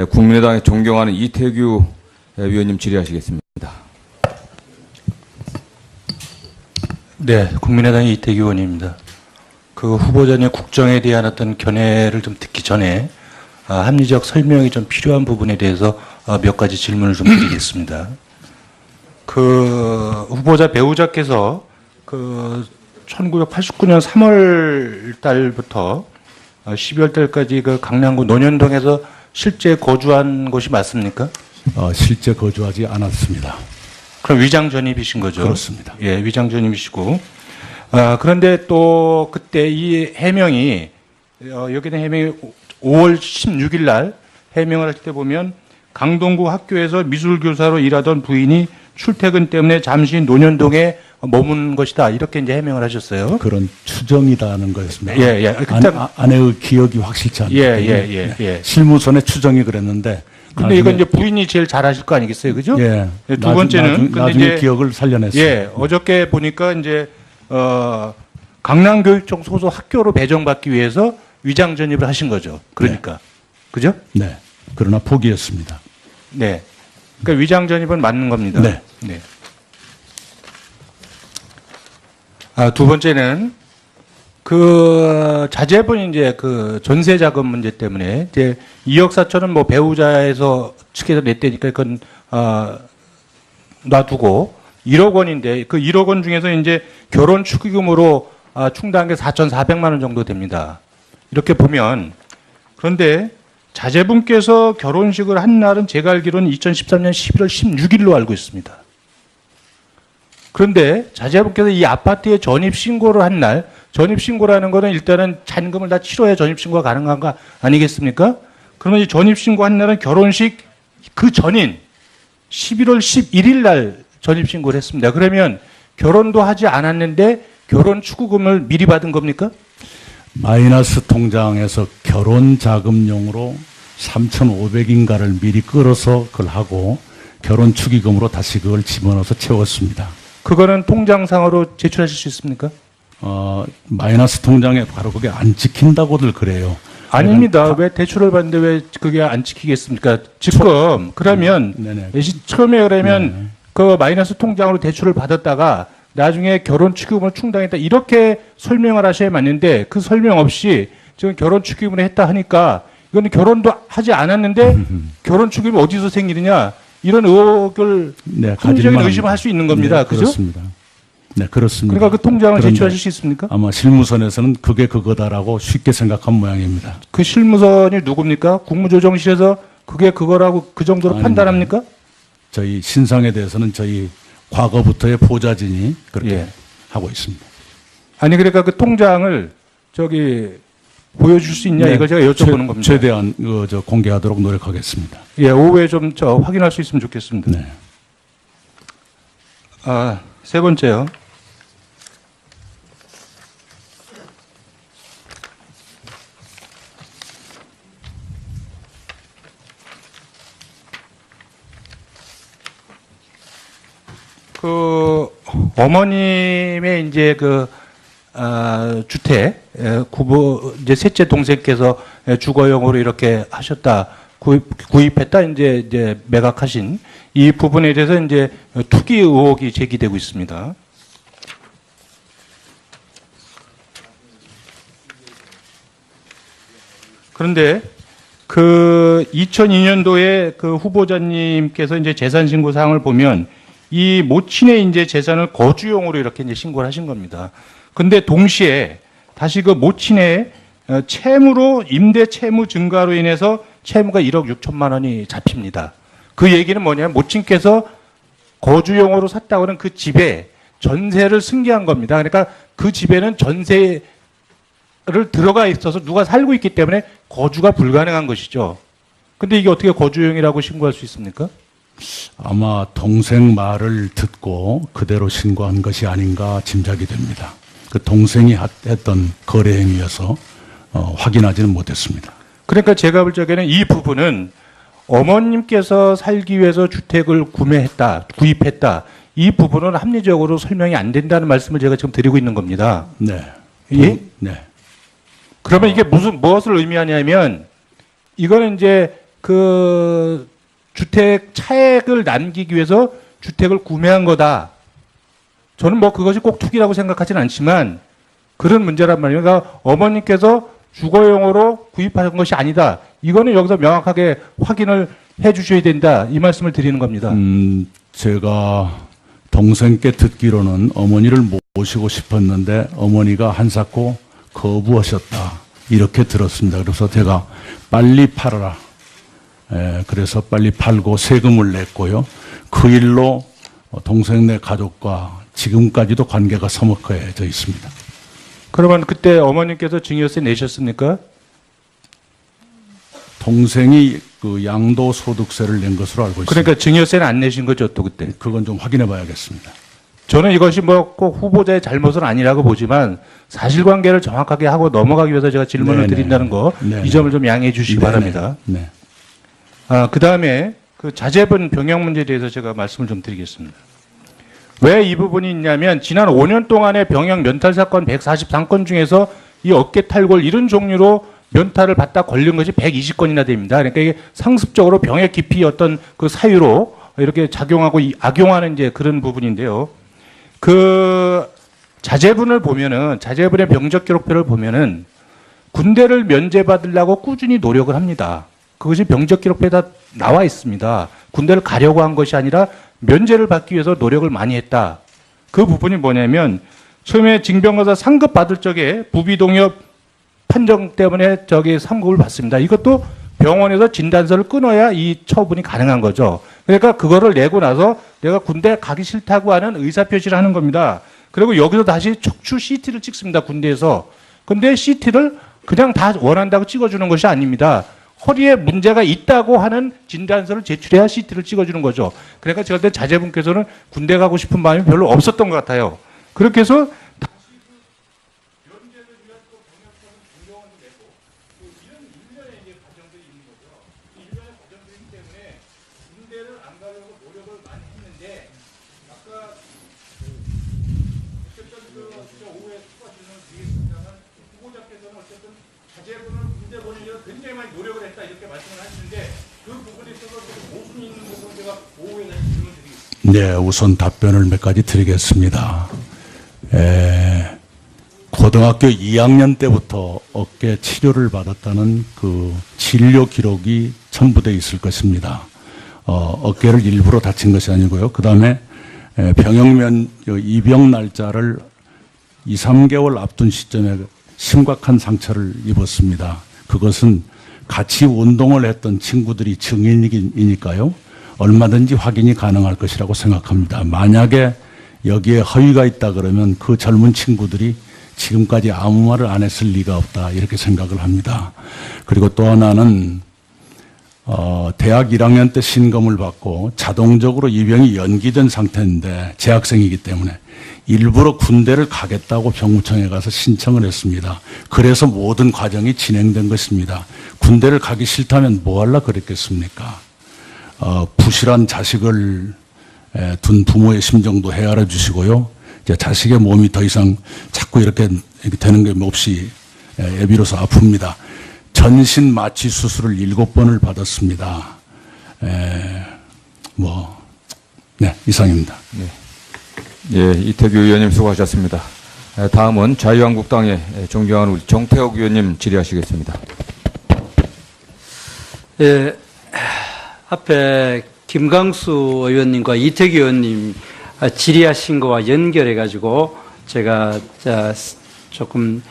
국민의당의 존경하는 이태규 위원님 질의하시겠습니다. 네, 국민의당의 이태규 의원입니다. 그 후보자님 국정에 대한 어떤 견해를 좀 듣기 전에 합리적 설명이 좀 필요한 부분에 대해서 몇 가지 질문을 좀 드리겠습니다. 그 후보자 배우자께서 그 1989년 3월 달부터 12월 달까지 그 강남구 논현동에서 실제 거주한 곳이 맞습니까? 실제 거주하지 않았습니다. 그럼 위장 전입이신 거죠? 그렇습니다. 예, 위장 전입이시고. 그런데 또 그때 이 해명이, 여기 는 해명이 5월 16일 날 해명을 할 때 보면 강동구 학교에서 미술교사로 일하던 부인이 출퇴근 때문에 잠시 논현동에 머문 것이다. 이렇게 이제 해명을 하셨어요. 그런 추정이라는 거였습니다. 예, 예. 아내의 기억이 확실치 않기 때문에 예. 실무선의 추정이 그랬는데. 근데 이건 이제 부인이 제일 잘 아실 거 아니겠어요, 그죠? 예. 두 번째는 나중에 이제 기억을 살려냈어요. 예, 어저께 보니까 이제 강남교육청 소속 학교로 배정받기 위해서 위장 전입을 하신 거죠. 그러니까, 네. 그죠? 네. 그러나 포기했습니다. 네. 그러니까 위장 전입은 맞는 겁니다. 네. 네. 두 번째는 그 자제분 이제 그 전세 자금 문제 때문에 이제 2억 4천은 뭐 배우자에서 측에서 냈대니까 그건 놔두고 1억 원인데 그 1억 원 중에서 이제 결혼 축의금으로 충당한 게 4,400만 원 정도 됩니다. 이렇게 보면 그런데 자제분께서 결혼식을 한 날은 제가 알기로는 2013년 11월 16일로 알고 있습니다. 그런데 자제분께서 이 아파트에 전입신고를 한 날, 전입신고라는 거는 일단은 잔금을 다 치러야 전입신고가 가능한 거 아니겠습니까? 그러면 이 전입신고 한 날은 결혼식 그 전인 11월 11일 날 전입신고를 했습니다. 그러면 결혼도 하지 않았는데 결혼 축의금을 미리 받은 겁니까? 마이너스 통장에서 결혼 자금용으로 3,500인가를 미리 끌어서 그걸 하고 결혼 축의금으로 다시 그걸 집어넣어서 채웠습니다. 그거는 통장상으로 제출하실 수 있습니까? 마이너스 통장에 바로 그게 안 찍힌다고들 그래요. 아닙니다. 왜 대출을 받는데 왜 그게 안 지키겠습니까? 지금 그러면 처음에 그러면 그 마이너스 통장으로 대출을 받았다가 나중에 결혼 축의금을 충당했다 이렇게 설명을 하셔야 맞는데 그 설명 없이 지금 결혼 축의금을 했다 하니까 이거는 결혼도 하지 않았는데 결혼 축의금이 어디서 생기느냐 이런 의혹을 합리적인 의심을 할 수 있는 겁니다. 네, 그죠? 그렇습니다. 네, 그렇습니다. 그러니까 그 통장을 제출하실 수 있습니까? 아마 실무선에서는 그게 그거다라고 쉽게 생각한 모양입니다. 그 실무선이 누굽니까? 국무조정실에서 그게 그거라고 그 정도로 아닙니다. 판단합니까? 저희 신상에 대해서는 저희 과거부터의 보좌진이 그렇게 하고 있습니다. 아니 그러니까 그 통장을 저기 보여줄 수 있냐 이걸 제가 여쭤보는 겁니다. 최대한 공개하도록 노력하겠습니다. 예, 오후에 좀 확인할 수 있으면 좋겠습니다. 네. 세 번째요. 그 어머님의 이제 그 주택 이제 셋째 동생께서 주거용으로 이렇게 하셨다 구입했다 이제 매각하신 이 부분에 대해서 이제 투기 의혹이 제기되고 있습니다. 그런데 그 2002년도에 그 후보자님께서 이제 재산 신고 사항을 보면 이 모친의 이제 재산을 거주용으로 이렇게 이제 신고를 하신 겁니다. 근데 동시에 다시 그 모친의 채무로 임대 채무 증가로 인해서 채무가 1억 6천만 원이 잡힙니다. 그 얘기는 뭐냐면 모친께서 거주용으로 샀다고는 그 집에 전세를 승계한 겁니다. 그러니까 그 집에는 전세를 들어가 있어서 누가 살고 있기 때문에 거주가 불가능한 것이죠. 근데 이게 어떻게 거주용이라고 신고할 수 있습니까? 아마 동생 말을 듣고 그대로 신고한 것이 아닌가 짐작이 됩니다. 그 동생이 했던 거래 행위여서 확인하지는 못했습니다. 그러니까 제가 볼 적에는 이 부분은 어머님께서 살기 위해서 주택을 구입했다. 이 부분은 합리적으로 설명이 안 된다는 말씀을 제가 지금 드리고 있는 겁니다. 네. 예? 네. 그러면 이게 무엇을 의미하냐면 이거는 이제 그 주택 차액을 남기기 위해서 주택을 구매한 거다. 저는 뭐 그것이 꼭 투기라고 생각하지는 않지만 그런 문제란 말이에요. 그러니까 어머님께서 주거용으로 구입하신 것이 아니다. 이거는 여기서 명확하게 확인을 해 주셔야 된다. 이 말씀을 드리는 겁니다. 제가 동생께 듣기로는 어머니를 모시고 싶었는데 어머니가 한사코 거부하셨다. 이렇게 들었습니다. 그래서 제가 빨리 팔아라. 그래서 빨리 팔고 세금을 냈고요. 그 일로 동생네 가족과 지금까지도 관계가 서먹해져 있습니다. 그러면 그때 어머님께서 증여세 내셨습니까? 동생이 그 양도소득세를 낸 것으로 알고 있습니다. 그러니까 증여세는 안 내신 거죠, 또 그때? 그건 좀 확인해 봐야겠습니다. 저는 이것이 뭐 꼭 후보자의 잘못은 아니라고 보지만 사실관계를 정확하게 하고 넘어가기 위해서 제가 질문을 네네. 드린다는 거, 네네. 이 점을 좀 양해해 주시기 네네. 바랍니다. 네. 그 다음에 그 자제분 병역 문제에 대해서 제가 말씀을 좀 드리겠습니다. 왜 이 부분이 있냐면 지난 5년 동안의 병역 면탈 사건 143건 중에서 이 어깨 탈골 이런 종류로 면탈을 받다 걸린 것이 120건이나 됩니다. 그러니까 이게 상습적으로 병의 깊이 어떤 그 사유로 이렇게 작용하고 악용하는 이제 그런 부분인데요. 그 자제분을 보면은 자제분의 병적 기록표를 보면은 군대를 면제받으려고 꾸준히 노력을 합니다. 그것이 병적 기록표에 다 나와 있습니다. 군대를 가려고 한 것이 아니라 면제를 받기 위해서 노력을 많이 했다. 그 부분이 뭐냐면 처음에 징병검사 상급 받을 적에 부비동엽 판정 때문에 저기 상급을 받습니다. 이것도 병원에서 진단서를 끊어야 이 처분이 가능한 거죠. 그러니까 그거를 내고 나서 내가 군대 가기 싫다고 하는 의사표시를 하는 겁니다. 그리고 여기서 다시 척추 CT를 찍습니다. 군대에서. 근데 CT를 그냥 다 원한다고 찍어주는 것이 아닙니다. 허리에 문제가 있다고 하는 진단서를 제출해야 CT를 찍어주는 거죠. 그러니까 제가 그때 자제분께서는 군대 가고 싶은 마음이 별로 없었던 것 같아요. 그렇게 해서 굉장히 많이 노력을 했다 이렇게 말씀을 하시는데 그 부분에 있어서 모순 있는 부분 제가 오후에 다시 질문 드리겠습니다. 네, 우선 답변을 몇 가지 드리겠습니다. 고등학교 2학년 때부터 어깨 치료를 받았다는 그 진료 기록이 첨부되어 있을 것입니다. 어깨를 일부러 다친 것이 아니고요. 그 다음에 병역면 입영 날짜를 2, 3개월 앞둔 시점에 심각한 상처를 입었습니다. 그것은 같이 운동을 했던 친구들이 증인이니까요. 얼마든지 확인이 가능할 것이라고 생각합니다. 만약에 여기에 허위가 있다 그러면 그 젊은 친구들이 지금까지 아무 말을 안 했을 리가 없다 이렇게 생각을 합니다. 그리고 또 하나는 대학 1학년 때 신검을 받고 자동적으로 입영이 연기된 상태인데 재학생이기 때문에 일부러 군대를 가겠다고 병무청에 가서 신청을 했습니다. 그래서 모든 과정이 진행된 것입니다. 군대를 가기 싫다면 뭐 하려 그랬겠습니까? 부실한 자식을 둔 부모의 심정도 헤아려 주시고요. 이제 자식의 몸이 더 이상 자꾸 이렇게 되는 게 몹시 애비로서 아픕니다. 전신 마취 수술을 7번을 받았습니다. 네, 이상입니다. 네. 예, 이태규 의원님 수고하셨습니다. 다음은 자유한국당의 존경하는 우리 정태욱 의원님 질의하시겠습니다. 예, 앞에 김강수 의원님과 이태규 의원님 질의하신 거와 연결해가지고 제가 조금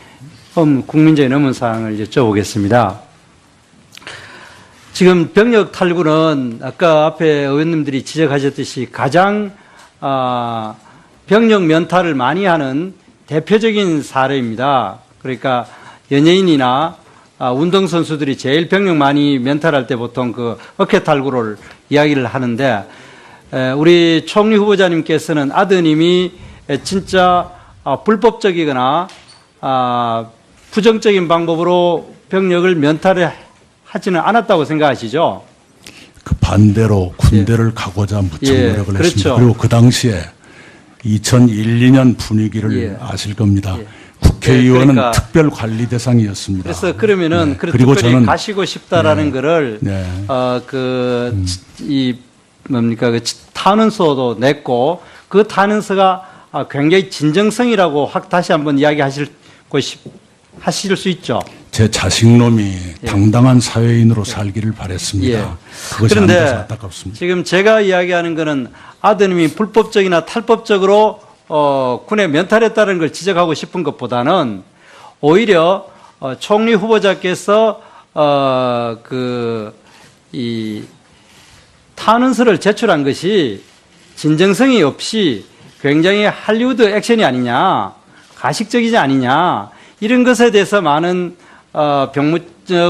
국민적인 의문사항을 여쭤보겠습니다. 지금 병역 탈구는 아까 앞에 의원님들이 지적하셨듯이 가장 병역 면탈을 많이 하는 대표적인 사례입니다. 그러니까 연예인이나 운동선수들이 제일 병역 많이 면탈할 때 보통 그 어깨 탈구를 이야기를 하는데 우리 총리 후보자님께서는 아드님이 진짜 불법적이거나 부정적인 방법으로 병역을 면탈을 하지는 않았다고 생각하시죠? 그 반대로 군대를 가고자 무척 노력을 그렇죠. 했습니다. 그리고 그 당시에 2001, 2년 분위기를 아실 겁니다. 국회의원은 그러니까 특별 관리 대상이었습니다. 그래서 그러면은 네. 그래도 그리고 특별히 저는 가시고 싶다라는 거를 네. 이 뭡니까 그 탄원서도 냈고 그 탄원서가 굉장히 진정성이라고 확 다시 한번 이야기하실 하실 수 있죠. 제 자식놈이 당당한 사회인으로 살기를 바랬습니다. 예. 그것이 안 돼서 그런데 안타깝습니다. 지금 제가 이야기하는 거는 아드님이 불법적이나 탈법적으로 군에 면탈했다는 걸 지적하고 싶은 것보다는 오히려 총리 후보자께서 이 탄원서를 제출한 것이 진정성이 없이 굉장히 할리우드 액션이 아니냐, 가식적이지 아니냐 이런 것에 대해서 많은 병무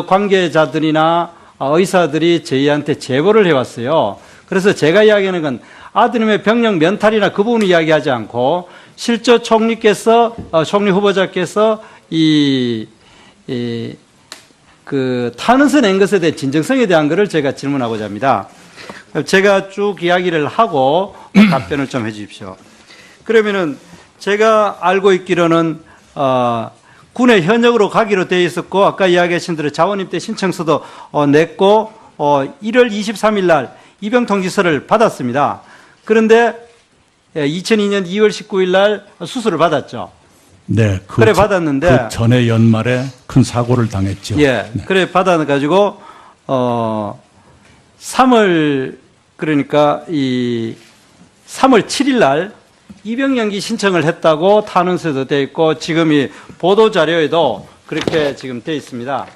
관계자들이나 의사들이 저희한테 제보를 해왔어요. 그래서 제가 이야기하는 건 아드님의 병력 면탈이나 그 부분을 이야기하지 않고 실제 총리께서 총리 후보자께서 그 탄원서 낸 것에 대한 진정성에 대한 것을 제가 질문하고자 합니다. 제가 쭉 이야기를 하고 답변을 좀 해주십시오. 그러면은 제가 알고 있기로는 군에 현역으로 가기로 되어 있었고 아까 이야기하신 대로 자원입대 신청서도 냈고 1월 23일 날 입영 통지서를 받았습니다. 그런데 2002년 2월 19일 날 수술을 받았죠. 네, 그래 받았는데 그 전에 연말에 큰 사고를 당했죠. 예, 그래 받아가지고 3월 그러니까 이 3월 7일 날 입영 연기 신청을 했다고 탄원서도 돼 있고 지금 이 보도 자료에도 그렇게 지금 돼 있습니다.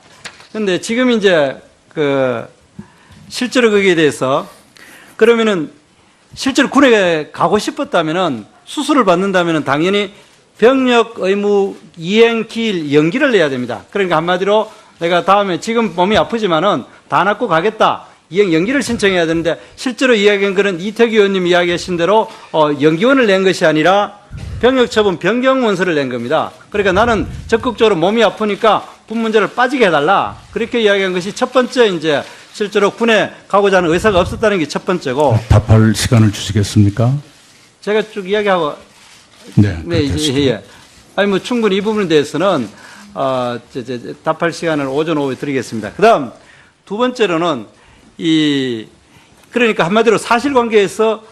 그런데 지금 이제 실제로 거기에 대해서 그러면은 실제로 군에 가고 싶었다면은 수술을 받는다면은 당연히 병력 의무 이행 기일 연기를 내야 됩니다. 그러니까 한마디로 내가 다음에 지금 몸이 아프지만은 다 낫고 가겠다. 이행 연기를 신청해야 되는데 실제로 이야기한 거는 이태규 의원님 이야기하신 대로 연기원을 낸 것이 아니라 병역 처분 변경 원서를 낸 겁니다. 그러니까 나는 적극적으로 몸이 아프니까 군 문제를 빠지게 해달라. 그렇게 이야기한 것이 첫 번째 이제 실제로 군에 가고자 하는 의사가 없었다는 게 첫 번째고. 답할 시간을 주시겠습니까? 제가 쭉 이야기하고. 네. 예. 아니 뭐 충분히 이 부분에 대해서는 답할 시간을 오전 오후에 드리겠습니다. 그다음 두 번째로는 그러니까 한마디로 사실관계에서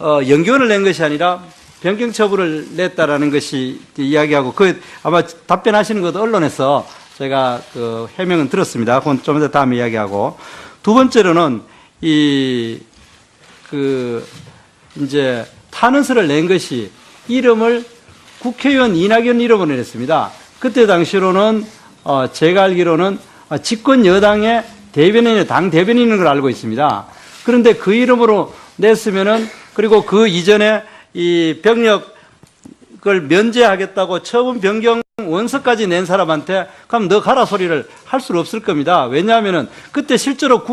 연기원을 낸 것이 아니라 변경 처분을 냈다라는 것이 이야기하고 아마 답변하시는 것도 언론에서 제가 해명은 들었습니다. 그건 좀 더 다음에 이야기하고 두 번째로는 이제 탄원서를 낸 것이 이름을 국회의원 이낙연 이름으로 냈습니다. 그때 당시로는 제가 알기로는 집권 여당의 대변인의 당 대변인인 걸 알고 있습니다. 그런데 그 이름으로 냈으면은 그리고 그 이전에 이 병력을 면제하겠다고 처분 변경 원서까지 낸 사람한테 그럼 너 가라 소리를 할 수 없을 겁니다. 왜냐하면은 그때 실제로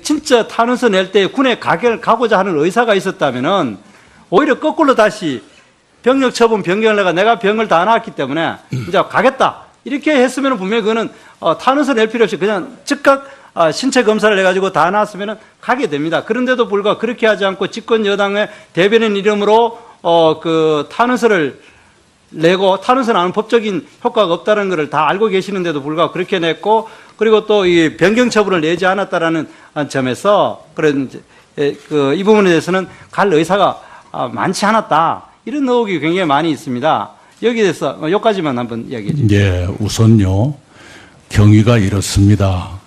진짜 탄원서 낼 때 군에 가고자 하는 의사가 있었다면은 오히려 거꾸로 다시 병력 처분 변경을 내가 병을 다 나왔기 때문에 이제 가겠다. 이렇게 했으면 분명히 그거는 탄원서 낼 필요 없이 그냥 즉각 신체 검사를 해가지고 다 나왔으면 가게 됩니다. 그런데도 불구하고 그렇게 하지 않고 집권 여당의 대변인 이름으로 그 탄원서를 내고 탄원서 나는 법적인 효과가 없다는 것을 다 알고 계시는데도 불구하고 그렇게 냈고 그리고 또 이 변경 처분을 내지 않았다라는 점에서 이 부분에 대해서는 갈 의사가 많지 않았다. 이런 의혹이 굉장히 많이 있습니다. 여기에 대해서 여기까지만 한번 이야기해 주시죠. 예, 우선요. 경위가 이렇습니다.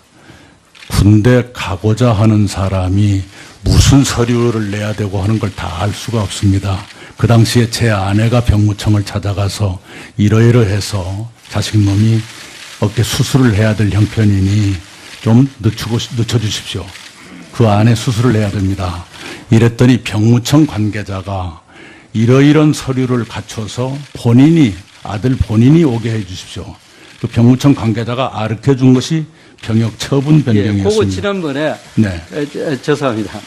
군대 가고자 하는 사람이 무슨 서류를 내야 되고 하는 걸 다 알 수가 없습니다. 그 당시에 제 아내가 병무청을 찾아가서 이러이러해서 자식놈이 어깨 수술을 해야 될 형편이니 좀 늦춰주십시오. 그 안에 수술을 해야 됩니다. 이랬더니 병무청 관계자가 이러이런 서류를 갖춰서 아들 본인이 오게 해 주십시오. 그 병무청 관계자가 아르켜 준 것이 병역 처분 변경이었습니다. 그거 지난번에 네. 죄송합니다.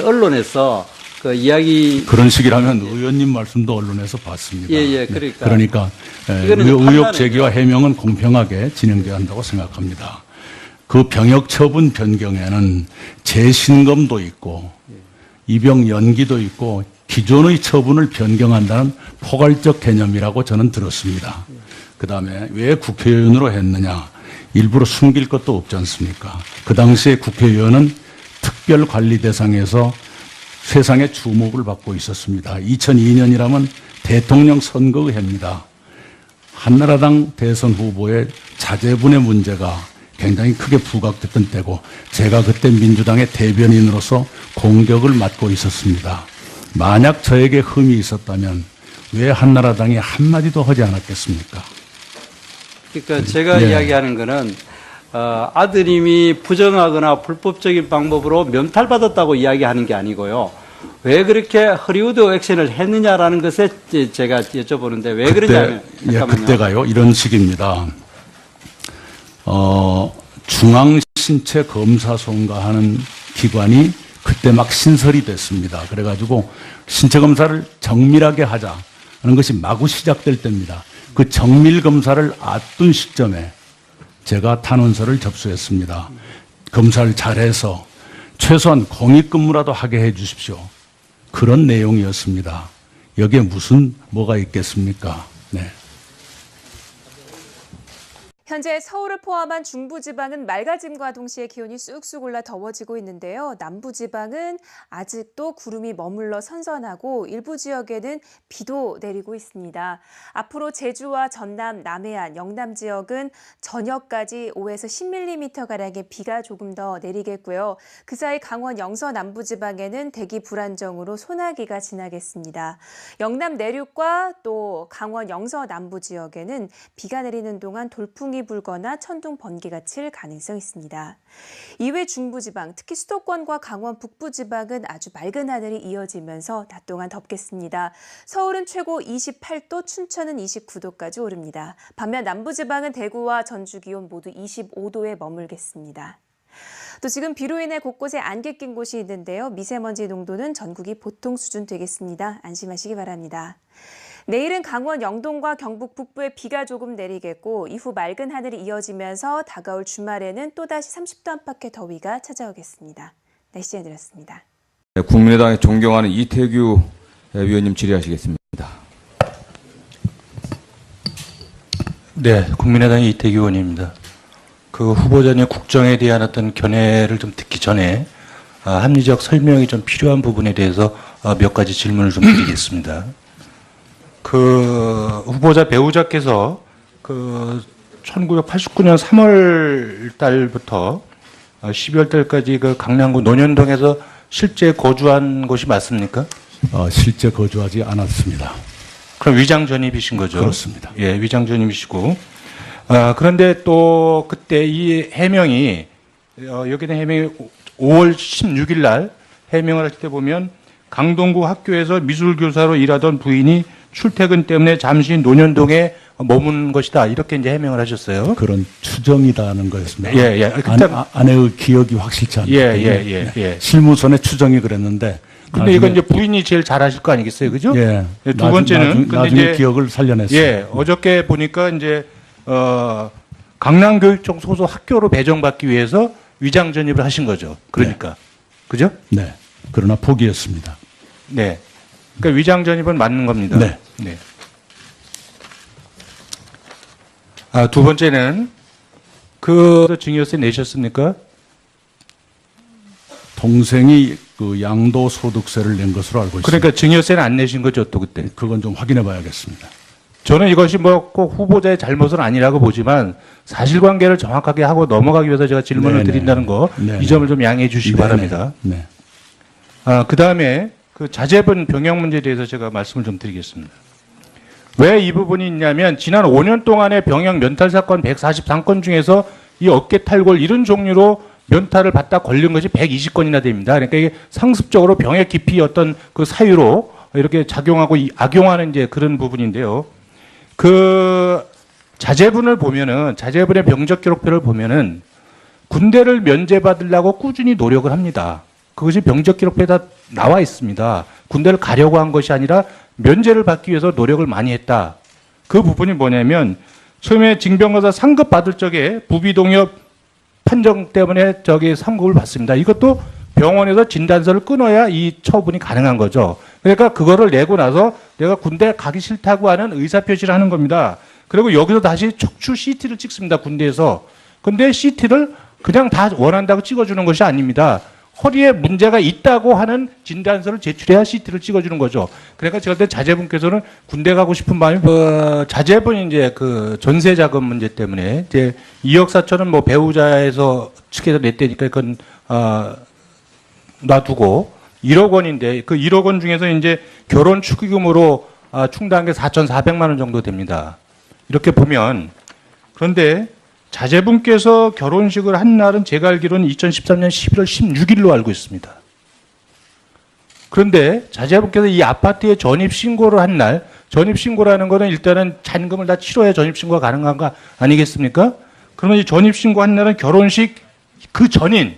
언론에서 그 이야기 그런 식이라면 의원님 말씀도 언론에서 봤습니다. 예, 그러니까 이거는 의혹 제기와 해명은 공평하게 진행돼야 한다고 생각합니다. 그 병역 처분 변경에는 재신검도 있고 입영 연기도 있고 기존의 처분을 변경한다는 포괄적 개념이라고 저는 들었습니다. 그 다음에 왜 국회의원으로 했느냐. 일부러 숨길 것도 없지 않습니까? 그 당시에 국회의원은 특별관리 대상에서 세상의 주목을 받고 있었습니다. 2002년이라면 대통령 선거의 해입니다. 한나라당 대선 후보의 자제분의 문제가 굉장히 크게 부각됐던 때고 제가 그때 민주당의 대변인으로서 공격을 맡고 있었습니다. 만약 저에게 흠이 있었다면 왜 한나라당이 한마디도 하지 않았겠습니까? 그러니까 제가 예. 이야기하는 거는 아드님이 부정하거나 불법적인 방법으로 면탈받았다고 이야기하는 게 아니고요. 왜 그렇게 허리우드 액션을 했느냐라는 것에 제가 여쭤보는데 왜 그러냐면 그때가요 이런 식입니다. 중앙신체검사소인가 하는 기관이 그때 막 신설이 됐습니다. 그래가지고 신체검사를 정밀하게 하자 하는 것이 마구 시작될 때입니다. 그 정밀검사를 앞둔 시점에 제가 탄원서를 접수했습니다. 검사를 잘해서 최소한 공익근무라도 하게 해 주십시오. 그런 내용이었습니다. 여기에 무슨 뭐가 있겠습니까? 네. 현재 서울을 포함한 중부지방은 맑아짐과 동시에 기온이 쑥쑥 올라 더워지고 있는데요. 남부지방은 아직도 구름이 머물러 선선하고 일부 지역에는 비도 내리고 있습니다. 앞으로 제주와 전남, 남해안, 영남 지역은 저녁까지 5에서 10mm가량의 비가 조금 더 내리겠고요. 그 사이 강원 영서 남부지방에는 대기 불안정으로 소나기가 지나겠습니다. 영남 내륙과 또 강원 영서 남부 지역에는 비가 내리는 동안 돌풍이 불거나 천둥 번개가 칠 가능성이 있습니다. 이외 중부지방, 특히 수도권과 강원 북부지방은 아주 맑은 하늘이 이어지면서 낮 동안 덥겠습니다. 서울은 최고 28도, 춘천은 29도까지 오릅니다. 반면 남부지방은 대구와 전주 기온 모두 25도에 머물겠습니다. 또 지금 비로 인해 곳곳에 안개 낀 곳이 있는데요. 미세먼지 농도는 전국이 보통 수준 되겠습니다. 안심하시기 바랍니다. 내일은 강원 영동과 경북 북부에 비가 조금 내리겠고 이후 맑은 하늘이 이어지면서 다가올 주말에는 또다시 30도 안팎의 더위가 찾아오겠습니다. 날씨 해드렸습니다. 국민의당의 존경하는 이태규 위원님 질의하시겠습니다. 네, 국민의당의 이태규 의원입니다. 그 후보자님 국정에 대한 어떤 견해를 좀 듣기 전에 합리적 설명이 좀 필요한 부분에 대해서 몇 가지 질문을 좀 드리겠습니다. 그 후보자 배우자께서 그 1989년 3월 달부터 12월 달까지 그 강남구 논현동에서 실제 거주한 곳이 맞습니까? 실제 거주하지 않았습니다. 그럼 위장 전입이신 거죠? 그렇습니다. 예, 위장 전입이시고. 그런데 또 그때 이 해명이 여기는 해명이 5월 16일 날 해명을 할 때 보면 강동구 학교에서 미술교사로 일하던 부인이 출퇴근 때문에 잠시 논현동에 머문 것이다. 이렇게 이제 해명을 하셨어요. 그런 추정이다는 거였습니다. 예, 예. 아내의 기억이 확실치 않기 때문에 예. 실무선의 추정이 그랬는데. 근데 이건 이제 부인이 제일 잘 아실 거 아니겠어요, 그죠? 예. 두 번째는 나중에 이제 기억을 살려냈어요. 예, 어저께 보니까 이제 강남교육청 소속 학교로 배정받기 위해서 위장 전입을 하신 거죠. 그러니까 그죠? 네. 그러나 포기했습니다. 네. 그러니까 위장 전입은 맞는 겁니다. 네. 네. 두 번째는 그 증여세 내셨습니까? 동생이 그 양도소득세를 낸 것으로 알고 있습니다. 그러니까 증여세는 안 내신 거죠, 또 그때. 그건 좀 확인해 봐야겠습니다. 저는 이것이 뭐 꼭 후보자의 잘못은 아니라고 보지만 사실관계를 정확하게 하고 넘어가기 위해서 제가 질문을 네네. 드린다는 거, 네네. 이 점을 좀 양해해 주시기 네네. 바랍니다. 네. 그 다음에 그 자제분 병역 문제에 대해서 제가 말씀을 좀 드리겠습니다. 왜 이 부분이 있냐면 지난 5년 동안의 병역 면탈 사건 143건 중에서 이 어깨 탈골 이런 종류로 면탈을 받다 걸린 것이 120건이나 됩니다. 그러니까 이게 상습적으로 병역 기피 어떤 그 사유로 이렇게 작용하고 악용하는 이제 그런 부분인데요. 그 자제분을 보면은 자제분의 병적 기록표를 보면은 군대를 면제받으려고 꾸준히 노력을 합니다. 그것이 병적 기록표에 다 나와 있습니다. 군대를 가려고 한 것이 아니라 면제를 받기 위해서 노력을 많이 했다. 그 부분이 뭐냐면 처음에 징병검사 상급 받을 적에 부비동엽 판정 때문에 저기 상급을 받습니다. 이것도 병원에서 진단서를 끊어야 이 처분이 가능한 거죠. 그러니까 그거를 내고 나서 내가 군대 가기 싫다고 하는 의사표시를 하는 겁니다. 그리고 여기서 다시 척추 CT를 찍습니다. 군대에서. 근데 CT를 그냥 다 원한다고 찍어주는 것이 아닙니다. 허리에 문제가 있다고 하는 진단서를 제출해야 CT를 찍어주는 거죠. 그러니까 제가 그때 자제분께서는 군대 가고 싶은 마음이, 자제분이 이제 그 전세 자금 문제 때문에 이제 2억 4천은 뭐 배우자에서 측에서 냈다니까 그건, 놔두고 1억 원인데 그 1억 원 중에서 이제 결혼 축의금으로 충당한 게 4,400만 원 정도 됩니다. 이렇게 보면 그런데 자제분께서 결혼식을 한 날은 제가 알기로는 2013년 11월 16일로 알고 있습니다. 그런데 자제분께서 이 아파트에 전입신고를 한 날, 전입신고라는 거는 일단은 잔금을 다 치러야 전입신고가 가능한 거 아니겠습니까? 그러면 이 전입신고 한 날은 결혼식 그 전인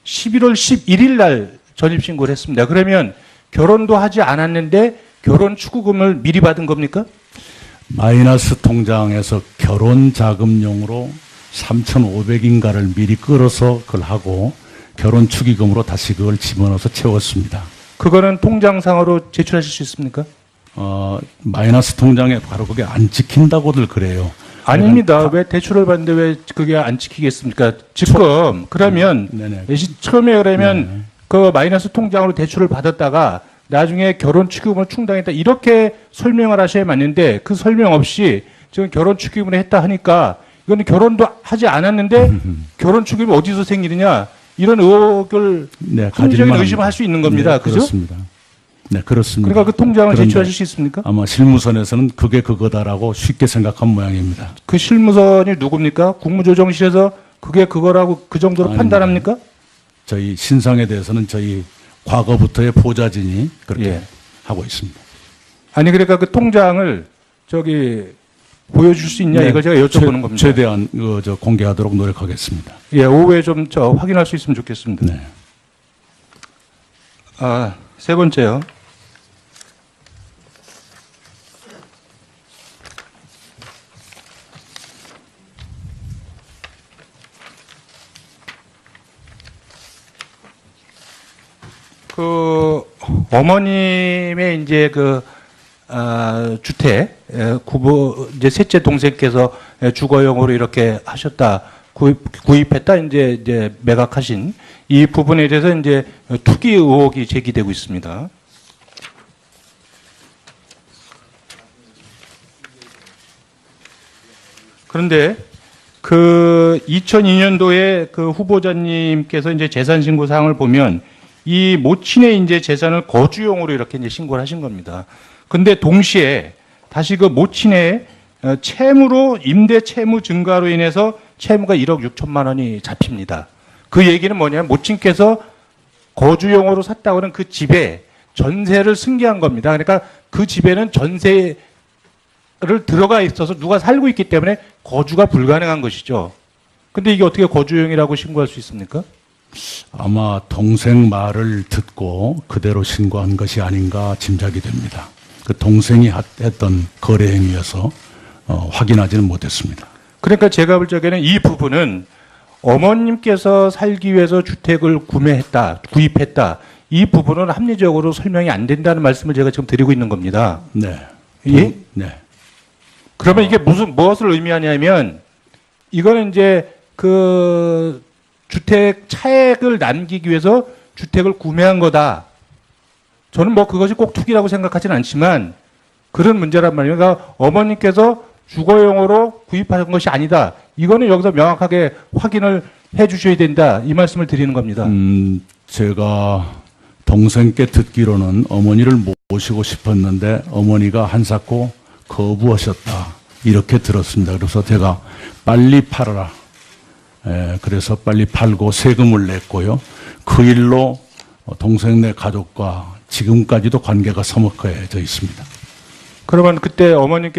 11월 11일 날 전입신고를 했습니다. 그러면 결혼도 하지 않았는데 결혼 축의금을 미리 받은 겁니까? 마이너스 통장에서 결혼 자금용으로 3,500인가를 미리 끌어서 그걸 하고 결혼 축의금으로 다시 그걸 집어넣어서 채웠습니다. 그거는 통장상으로 제출하실 수 있습니까? 마이너스 통장에 바로 그게 안 찍힌다고들 그래요. 아닙니다. 왜 대출을 받는데 왜 그게 안 지키겠습니까? 지금 그러면 네네. 처음에 그러면 그 마이너스 통장으로 대출을 받았다가 나중에 결혼 축의금을 충당했다 이렇게 설명을 하셔야 맞는데 그 설명 없이 지금 결혼 축의금을 했다 하니까 이거는 결혼도 하지 않았는데 결혼 축의금이 어디서 생기느냐 이런 의혹을 합리적인 의심을 할 수 있는 겁니다. 네, 그죠? 그렇습니다. 네, 그렇습니다. 그러니까 그 통장을 그런데 제출하실 수 있습니까? 아마 실무선에서는 그게 그거다라고 쉽게 생각한 모양입니다. 그 실무선이 누굽니까? 국무조정실에서 그게 그거라고 그 정도로 아닙니다. 판단합니까? 저희 신상에 대해서는 저희 과거부터의 보좌진이 그렇게 예. 하고 있습니다. 아니 그러니까 그 통장을 저기 보여줄 수 있냐 이걸 제가 여쭤보는 겁니다. 최대한 공개하도록 노력하겠습니다. 예, 오후에 좀 확인할 수 있으면 좋겠습니다. 네. 세 번째요. 그 어머님의 이제 그 주택 이제 셋째 동생께서 주거용으로 이렇게 하셨다 구입했다 이제 매각하신 이 부분에 대해서 이제 투기 의혹이 제기되고 있습니다. 그런데 그 2002년도에 그 후보자님께서 이제 재산 신고 사항을 보면 이 모친의 이제 재산을 거주용으로 이렇게 이제 신고를 하신 겁니다. 근데 동시에 다시 그 모친의 채무로 임대 채무 증가로 인해서 채무가 1억 6천만 원이 잡힙니다. 그 얘기는 뭐냐면 모친께서 거주용으로 샀다고는 그 집에 전세를 승계한 겁니다. 그러니까 그 집에는 전세를 들어가 있어서 누가 살고 있기 때문에 거주가 불가능한 것이죠. 근데 이게 어떻게 거주용이라고 신고할 수 있습니까? 아마 동생 말을 듣고 그대로 신고한 것이 아닌가 짐작이 됩니다. 그 동생이 했던 거래 행위여서 확인하지는 못했습니다. 그러니까 제가 볼 적에는 이 부분은 어머님께서 살기 위해서 주택을 구입했다. 이 부분은 합리적으로 설명이 안 된다는 말씀을 제가 지금 드리고 있는 겁니다. 네. 예? 네. 그러면 이게 무엇을 의미하냐면 이거는 이제 그 주택 차액을 남기기 위해서 주택을 구매한 거다. 저는 뭐 그것이 꼭 투기라고 생각하지는 않지만 그런 문제란 말이에요. 그러니까 어머님께서 주거용으로 구입한 것이 아니다. 이거는 여기서 명확하게 확인을 해 주셔야 된다. 이 말씀을 드리는 겁니다. 제가 동생께 듣기로는 어머니를 모시고 싶었는데 어머니가 한사코 거부하셨다. 이렇게 들었습니다. 그래서 제가 빨리 팔아라. 그래서 빨리 팔고 세금을 냈고요. 그 일로 동생네 가족과 지금까지도 관계가 서먹해져 있습니다. 그러면 그때 어머님께서